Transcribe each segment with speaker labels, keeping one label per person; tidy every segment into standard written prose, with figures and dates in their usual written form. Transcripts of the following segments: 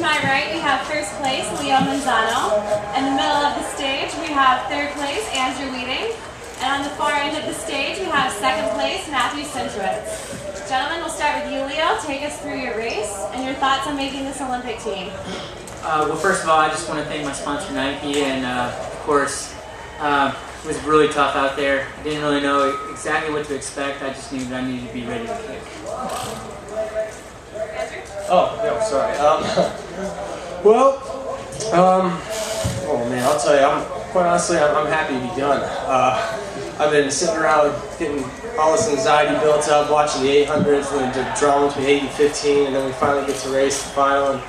Speaker 1: to my right, we have first place, Manzano. In the middle of the stage, we have third place, Andrew Weeding. And on the far end of the stage, we have second place, Centrowitz. Gentlemen, we'll start with you, Leo. Take us through your race and your thoughts on making this Olympic team.
Speaker 2: Well, first of all, I just want to thank my sponsor, Nike, and of course, it was really tough out there. I didn't really know exactly what to expect. I just knew that I needed to be ready to kick.
Speaker 3: Oh, no, sorry. Oh man, I'll tell you, quite honestly, I'm happy to be done. I've been sitting around getting all this anxiety built up, watching the 800s, and the drama between 8 and 15, and then we finally get to race the final. And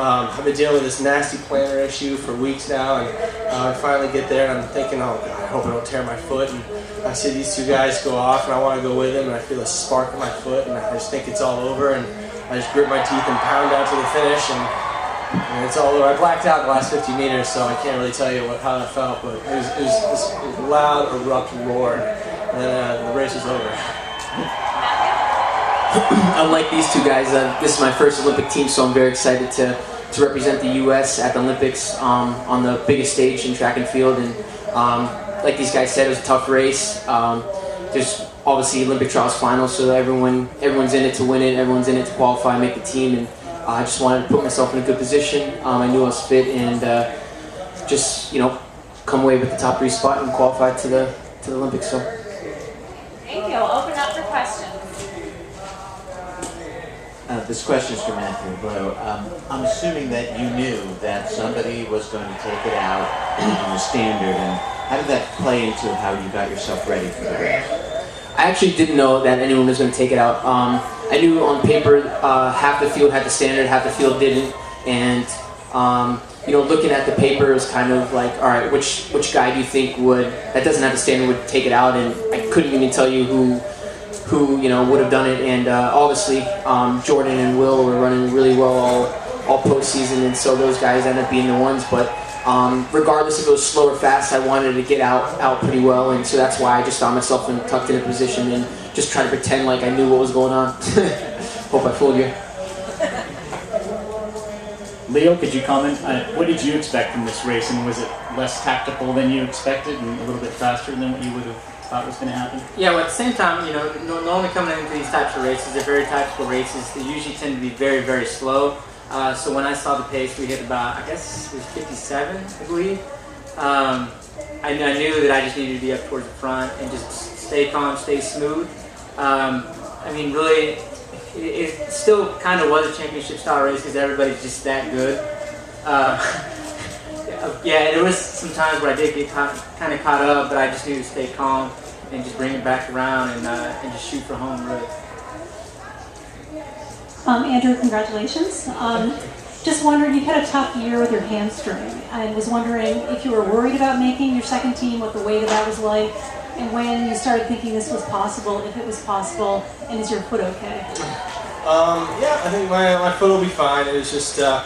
Speaker 3: I've been dealing with this nasty plantar issue for weeks now, and I finally get there, and I'm thinking, oh God, I hope I don't tear my foot. And I see these two guys go off, and I want to go with them, and I feel a spark in my foot, and I just think it's all over. And I just grit my teeth and pound out to the finish, and it's all over. I blacked out the last 50 meters, so I can't really tell you how that felt, but it was this loud, abrupt roar, and then the race was over.
Speaker 4: Unlike these two guys, this is my first Olympic team, so I'm very excited to represent the U.S. at the Olympics on the biggest stage in track and field. And like these guys said, it was a tough race. There's obviously Olympic trials finals, so everyone's in it to win it, everyone's in it to qualify, make the team, and I just wanted to put myself in a good position. I knew I was fit, and just come away with the top 3 spot and qualify to the Olympics. So.
Speaker 1: Thank you. We'll open up for questions.
Speaker 5: This question is for Matthew Blow. I'm assuming that you knew that somebody was going to take it out in the standard, and how did that play into how you got yourself ready for the race?
Speaker 4: I actually didn't know that anyone was going to take it out. I knew on paper half the field had the standard, half the field didn't, and looking at the paper, it was kind of like, all right, which guy do you think that doesn't have the standard would take it out? And I couldn't even tell you who would have done it. And obviously Jordan and Will were running really well all postseason, and so those guys ended up being the ones. But regardless if it was slow or fast, I wanted to get out pretty well, and so that's why I just found myself tucked in a position and just tried to pretend like I knew what was going on. Hope I fooled you.
Speaker 6: Leo, could you comment? What did you expect from this race, and was it less tactical than you expected and a little bit faster than what you would have thought was going to happen?
Speaker 2: Yeah, well, at the same time, normally coming into these types of races, they're very tactical races. They usually tend to be very, very slow. So when I saw the pace, we hit about, I guess it was 57, I believe. I knew that I just needed to be up towards the front and just stay calm, stay smooth. I mean, really, it still kind of was a championship style race because everybody's just that good. Yeah, there was some times where I did get kind of caught up, but I just knew to stay calm and just bring it back around and just shoot for home, really.
Speaker 7: Andrew, congratulations. Just wondering, you've had a tough year with your hamstring. I was wondering if you were worried about making your second team, what the weight of that was like, and when you started thinking this was possible, if it was possible, and is your foot okay?
Speaker 3: Yeah, I think my foot will be fine. It was just, the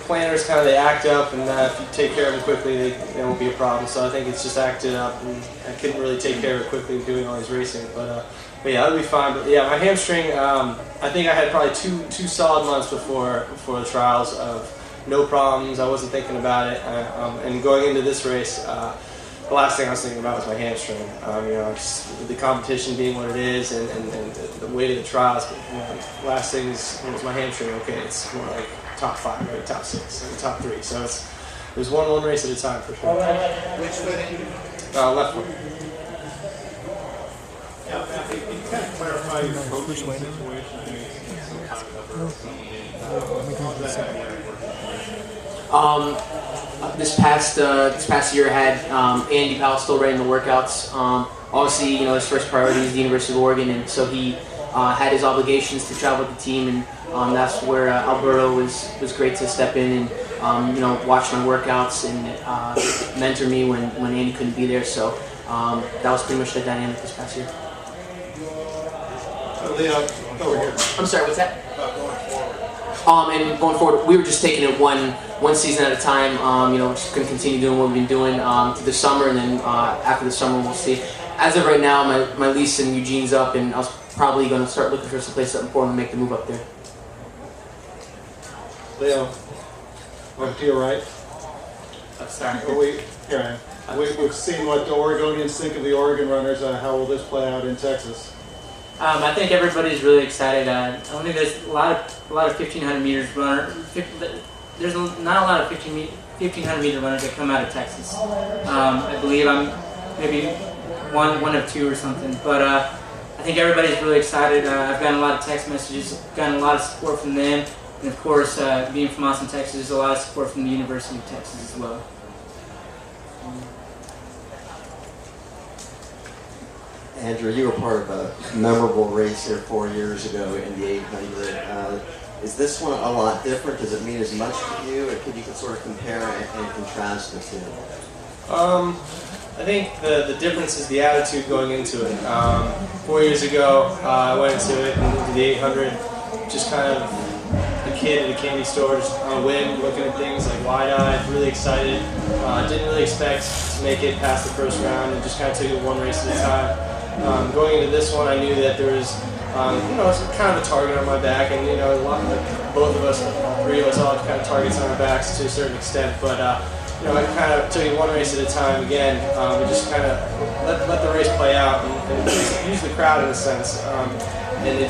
Speaker 3: planters kind of, they act up, and if you take care of it quickly, they won't be a problem. So I think it's just acted up, and I couldn't really take care of it quickly doing all these racing. But yeah, it'll be fine. But yeah, my hamstring, I think I had probably two solid months before the trials of no problems. I wasn't thinking about it, and going into this race, the last thing I was thinking about was my hamstring. Just the competition being what it is, and the weight of the trials. But last thing was my hamstring. Okay, it's more like top 5, right? Top 6, and top 3. So it was one race at a time for sure.
Speaker 5: Which foot?
Speaker 3: Left foot.
Speaker 8: Yeah, can you kind of clarify your coaching situation?
Speaker 4: This past year I had Andy Powell still running the workouts. Obviously, his first priority is the University of Oregon, and so he had his obligations to travel with the team, and that's where Alberto was great to step in and watch my workouts and mentor me when Andy couldn't be there. So that was pretty much the dynamic this past year.
Speaker 8: Leo, over here.
Speaker 4: I'm sorry, what's that?
Speaker 8: Going forward.
Speaker 4: And going forward, we were just taking it one season at a time. We're just going to continue doing what we've been doing through the summer, and then after the summer, we'll see. As of right now, my lease in Eugene's up, and I was probably going to start looking for some place up in Portland to make the move up there.
Speaker 8: Leo, I'm to your right.
Speaker 2: Sorry.
Speaker 8: Oh, wait, here I am. We've seen what the Oregonians think of the Oregon runners. How will this play out in Texas?
Speaker 2: I think everybody's really excited. I don't think there's a lot of 1500 meters runner. There's not a lot of 1500 meter runners that come out of Texas. I believe I'm maybe one of two or something. But I think everybody's really excited. I've gotten a lot of text messages, gotten a lot of support from them, and of course, being from Austin, Texas, there's a lot of support from the University of Texas as well.
Speaker 9: Andrew, you were part of a memorable race here 4 years ago in the 800. Is this one a lot different? Does it mean as much to you? Or could you sort of compare and contrast the two?
Speaker 3: I think the difference is the attitude going into it. 4 years ago, I went into it, into the 800, just kind of a kid at a candy store, just on a whim, looking at things like wide-eyed, really excited. Didn't really expect to make it past the first round, and just kind of took it one race at a time. Going into this one, I knew that there was, kind of a target on my back, and both of us, all three of us, all have kind of targets on our backs to a certain extent. But I kind of took it one race at a time. Again, we just kind of let the race play out and use the crowd in a sense. And it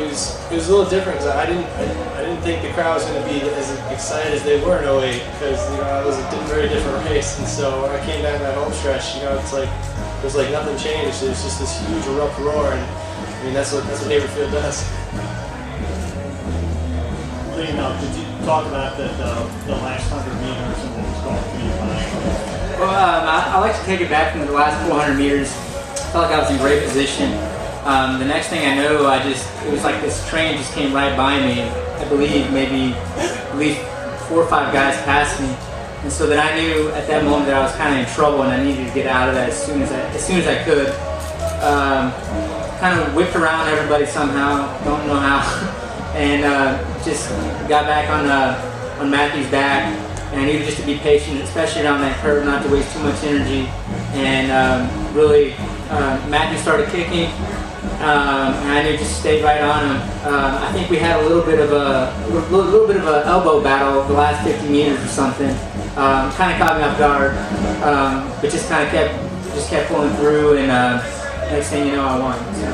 Speaker 3: was a little different because I didn't think the crowd was going to be as excited as they were in 08 because it was a very different race. And so when I came down that home stretch, it's like it was like nothing changed. It was just this huge abrupt roar, and I mean that's what Haverfield does.
Speaker 8: Lee, now, did you talk about the last 100 meters and what was going through your mind?
Speaker 2: Well, I like to take it back from the last 400 meters. I felt like I was in great position. The next thing I know, it was like this train just came right by me. I believe maybe at least 4 or 5 guys passed me. And so that I knew at that moment that I was kind of in trouble and I needed to get out of that as soon as I could. Kind of whipped around everybody somehow, don't know how, and just got back on Matthew's back. And I needed just to be patient, especially around that curve, not to waste too much energy. And really, Matthew started kicking, and I knew just stayed right on him. I think we had a little bit of an elbow battle the last 50 meters or something. Kind of caught me off guard, but just kind of kept pulling through, and next thing you know, I won. So.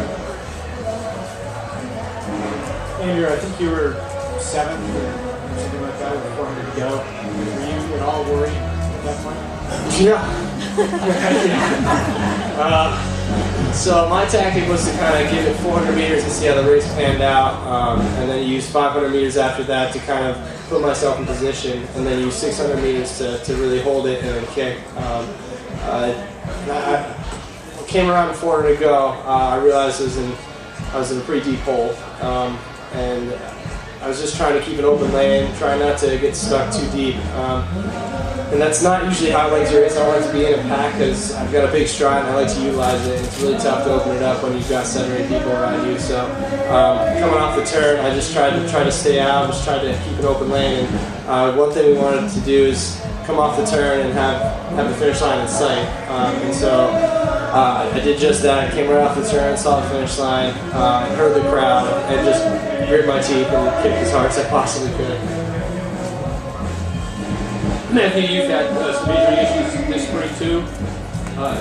Speaker 8: Andrew, I think you were 7th or something like that with 400 to go. Were you at all worried at that point?
Speaker 3: Yeah. So my tactic was to kind of give it 400 meters and see how the race panned out, and then use 500 meters after that to kind of put myself in position, and then use 600 meters to really hold it and then kick. I came around 400 to go. I realized I was in a pretty deep hole, and I was just trying to keep an open lane, trying not to get stuck too deep. And that's not usually how I like to race. I like to be in a pack because I've got a big stride and I like to utilize it. It's really tough to open it up when you've got 7 or 8 people around you. So coming off the turn, I just tried to stay out, just tried to keep an open lane. And one thing we wanted to do is come off the turn and have the finish line in sight. And so I did just that. I came right off the turn, saw the finish line, heard the crowd, and just gritted my teeth and kicked as hard as I possibly could.
Speaker 10: Matthew, you've had some injury issues this spring too.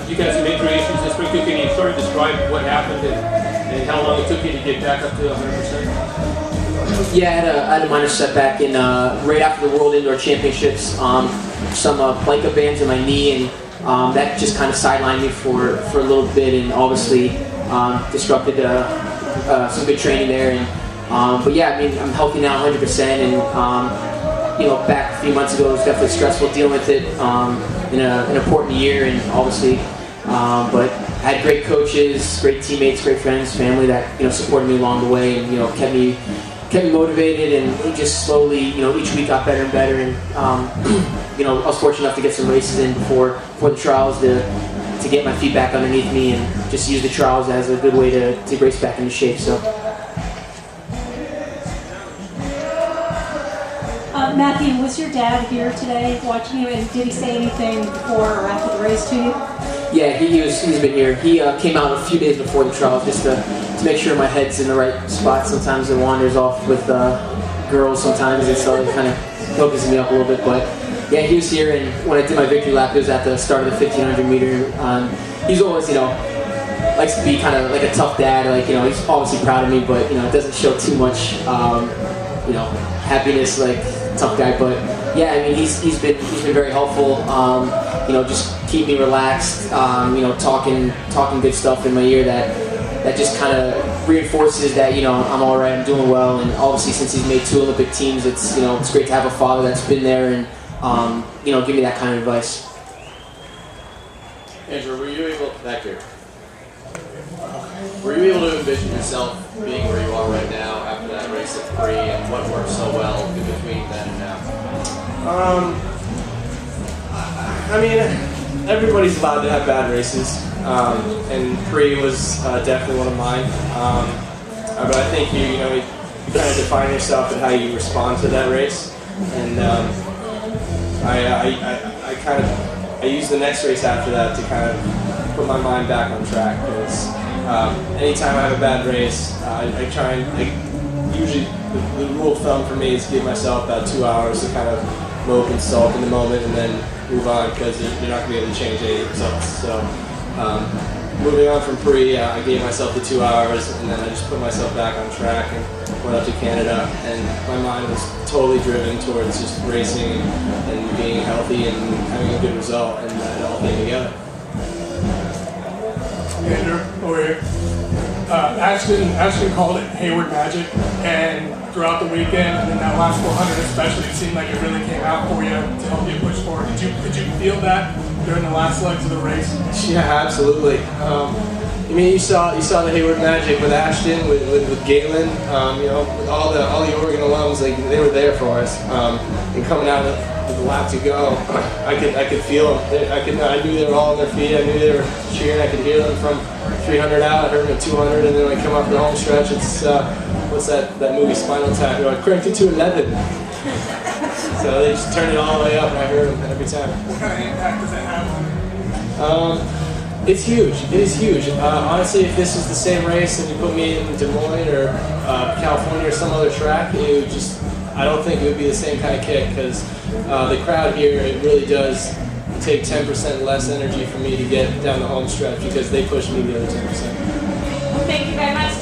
Speaker 10: You got some injury issues this spring too. Can you sort of describe what happened and how long it took you to get back up to 100%?
Speaker 4: Yeah, I had a minor setback in right after the World Indoor Championships. Some planka bands in my knee, and that just kind of sidelined me for a little bit, and obviously disrupted some good training there. And but yeah, I mean, I'm healthy now, 100%, and back a few months ago, it was definitely stressful dealing with it in an important year, and obviously, but I had great coaches, great teammates, great friends, family that supported me along the way, and kept me motivated, and it just slowly, each week got better and better, and I was fortunate enough to get some races in before the trials to get my feet back underneath me, and just use the trials as a good way to race back into shape. So.
Speaker 7: Matthew, was your dad here today watching you, and did he say anything before or after the race to you?
Speaker 4: Yeah, he's been here. He came out a few days before the trials just to make sure my head's in the right spot. Sometimes it wanders off with girls sometimes, and so it kind of focuses me up a little bit. But yeah, he was here, and when I did my victory lap, it was at the start of the 1500 meter. He's always, likes to be kind of like a tough dad. Like, he's obviously proud of me, but it doesn't show too much, happiness, like tough guy. But yeah, I mean, he's been very helpful. Just keep me relaxed. Talking good stuff in my ear that just kind of reinforces that I'm all right, I'm doing well. And obviously, since he's made 2 Olympic teams, it's it's great to have a father that's been there and give me that kind of advice.
Speaker 11: Andrew, were you able to envision yourself being where you are right now after that race at 3, and what worked so well in between then and now?
Speaker 3: I mean, everybody's allowed to have bad races, and 3 was definitely one of mine. But I think you kind of define yourself and how you respond to that race, and I use the next race after that to kind of put my mind back on track, because anytime I have a bad race, I try and usually the rule of thumb for me is give myself about 2 hours to kind of mope and sulk in the moment and then move on, because you're not going to be able to change any results. So moving on from pre, I gave myself the 2 hours, and then I just put myself back on track and went up to Canada, and my mind was totally driven towards just racing and being healthy and having a good result, and it all came together.
Speaker 12: Andrew, over here. Ashton called it Hayward Magic, and throughout the weekend, and then that last 400 especially, it seemed like it really came out for you to help you push forward. Did you feel that during the last legs of the race?
Speaker 3: Yeah, absolutely. I mean, you saw the Hayward Magic with Ashton, with Galen, with all the Oregon alums, like they were there for us. And coming out with the lap to go, I could feel them. I knew they were all on their feet. I knew they were cheering. I could hear them from 300 out. I heard them at 200, and then when I come up the home stretch, it's what's that movie Spinal Tap? I cranked it to 11. So they just turned it all the way up, and I heard them every time.
Speaker 12: What kind of impact does that have on you?
Speaker 3: It's huge. It is huge. Honestly, if this was the same race and you put me in Des Moines or California or some other track, I don't think it would be the same kind of kick, because the crowd here, it really does take 10% less energy for me to get down the home stretch, because they push me the other 10%.
Speaker 1: Thank you very much,